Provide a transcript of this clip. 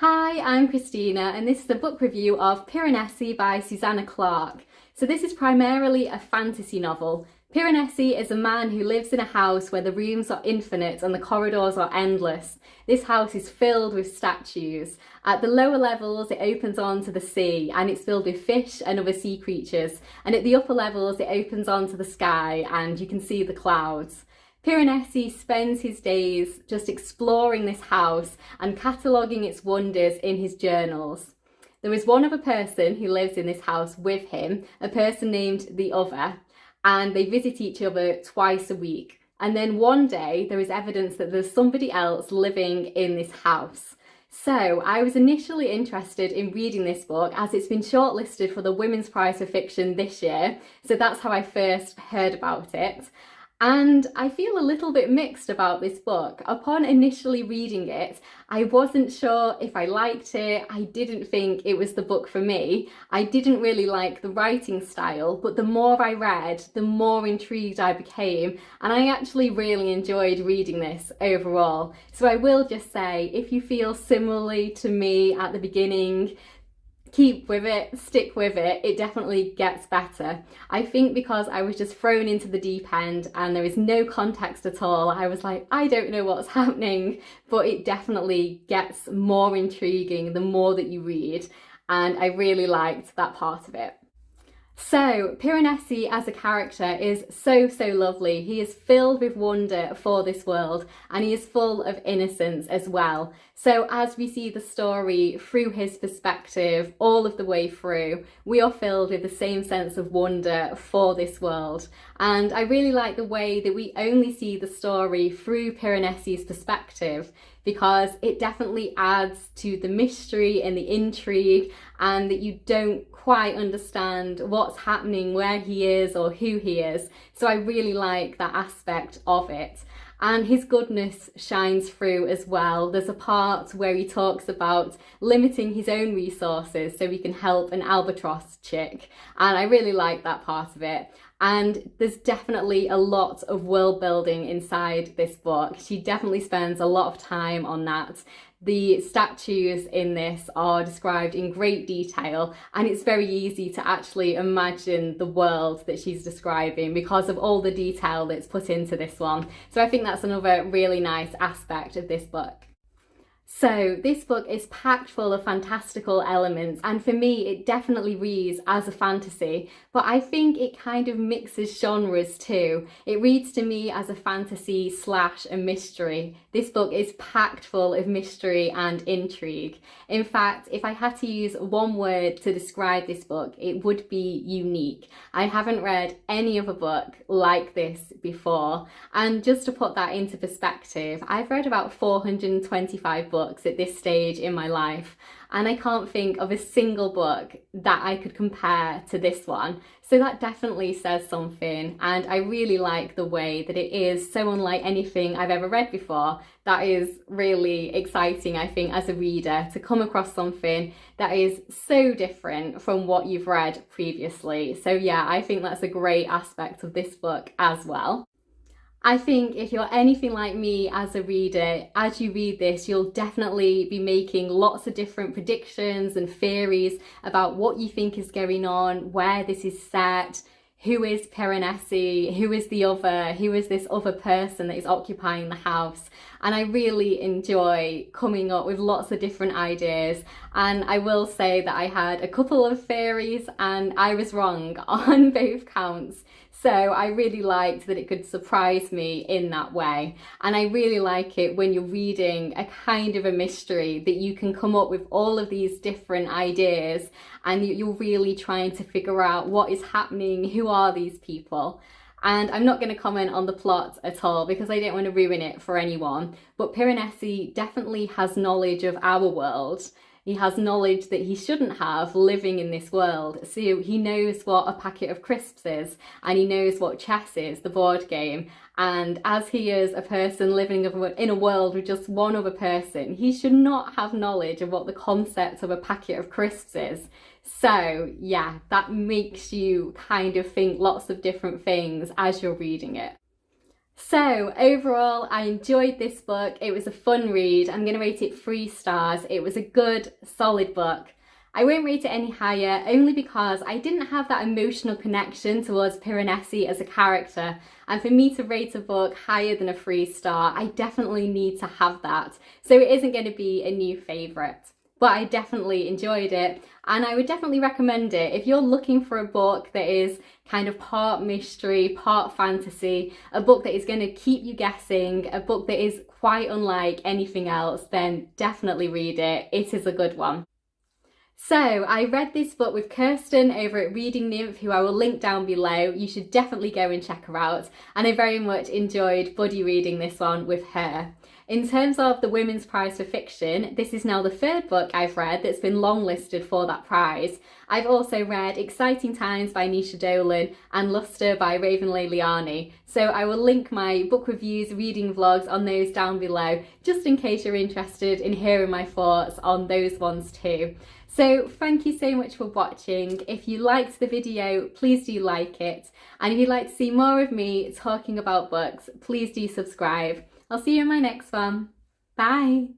Hi, I'm Christina and this is a book review of Piranesi by Susanna Clarke. So this is primarily a fantasy novel. Piranesi is a man who lives in a house where the rooms are infinite and the corridors are endless. This house is filled with statues. At the lower levels it opens onto the sea and it's filled with fish and other sea creatures. And at the upper levels it opens onto the sky and you can see the clouds. Piranesi spends his days just exploring this house and cataloguing its wonders in his journals. There is one other person who lives in this house with him, a person named the Other, and they visit each other twice a week. And then one day there is evidence that there's somebody else living in this house. So I was initially interested in reading this book as it's been shortlisted for the Women's Prize for Fiction this year. So that's how I first heard about it. And I feel a little bit mixed about this book. Upon initially reading it, I wasn't sure if I liked it. I didn't think it was the book for me. I didn't really like the writing style, but the more I read, the more intrigued I became. And I actually really enjoyed reading this overall. So I will just say, if you feel similarly to me at the beginning, keep with it, stick with it, it definitely gets better. I think because I was just thrown into the deep end and there is no context at all, I was like, I don't know what's happening, but it definitely gets more intriguing the more that you read, and I really liked that part of it. So, Piranesi as a character is so lovely. He is filled with wonder for this world and he is full of innocence as well. So as we see the story through his perspective all of the way through, we are filled with the same sense of wonder for this world. And I really like the way that we only see the story through Piranesi's perspective, because it definitely adds to the mystery and the intrigue, and that you don't quite understand what's happening, where he is or who he is. So I really like that aspect of it. And his goodness shines through as well. There's a part where he talks about limiting his own resources so he can help an albatross chick, and I really like that part of it. And there's definitely a lot of world building inside this book. She definitely spends a lot of time on that. The statues in this are described in great detail, and it's very easy to actually imagine the world that she's describing because of all the detail that's put into this one. So I think that's another really nice aspect of this book. So this book is packed full of fantastical elements, and for me it definitely reads as a fantasy, but I think it kind of mixes genres too. It reads to me as a fantasy slash a mystery. This book is packed full of mystery and intrigue. In fact, if I had to use one word to describe this book, it would be unique. I haven't read any other book like this before, and just to put that into perspective, I've read about 425 books at this stage in my life, and I can't think of a single book that I could compare to this one. So that definitely says something, and I really like the way that it is so unlike anything I've ever read before. That is really exciting, I think, as a reader, to come across something that is so different from what you've read previously. So yeah, I think that's a great aspect of this book as well. I think if you're anything like me as a reader, as you read this, you'll definitely be making lots of different predictions and theories about what you think is going on, where this is set, who is Piranesi, who is the other, who is this other person that is occupying the house. And I really enjoy coming up with lots of different ideas. And I will say that I had a couple of theories and I was wrong on both counts. So I really liked that it could surprise me in that way. And I really like it when you're reading a kind of a mystery that you can come up with all of these different ideas and you're really trying to figure out what is happening, who are these people. And I'm not going to comment on the plot at all because I don't want to ruin it for anyone. But Piranesi definitely has knowledge of our world. He has knowledge that he shouldn't have living in this world. So he knows what a packet of crisps is, and he knows what chess is, the board game. And as he is a person living in a world with just one other person, he should not have knowledge of what the concept of a packet of crisps is. So yeah, that makes you kind of think lots of different things as you're reading it. So overall, I enjoyed this book. It was a fun read. I'm going to rate it 3 stars. It was a good, solid book. I won't rate it any higher only because I didn't have that emotional connection towards Piranesi as a character. And for me to rate a book higher than a 3 star, I definitely need to have that. So it isn't going to be a new favourite. But I definitely enjoyed it, and I would definitely recommend it if you're looking for a book that is kind of part mystery, part fantasy, a book that is going to keep you guessing, a book that is quite unlike anything else. Then definitely read it. It is a good one. So I read this book with Kirsten over at Reading Nymph, who I will link down below. You should definitely go and check her out. And I very much enjoyed buddy reading this one with her. In terms of the Women's Prize for Fiction, this is now the 3rd book I've read that's been longlisted for that prize. I've also read Exciting Times by Nisha Dolan and Lustre by Raven Leilani. So I will link my book reviews, reading vlogs on those down below, just in case you're interested in hearing my thoughts on those ones too. So thank you so much for watching. If you liked the video, please do like it. And if you'd like to see more of me talking about books, please do subscribe. I'll see you in my next one. Bye!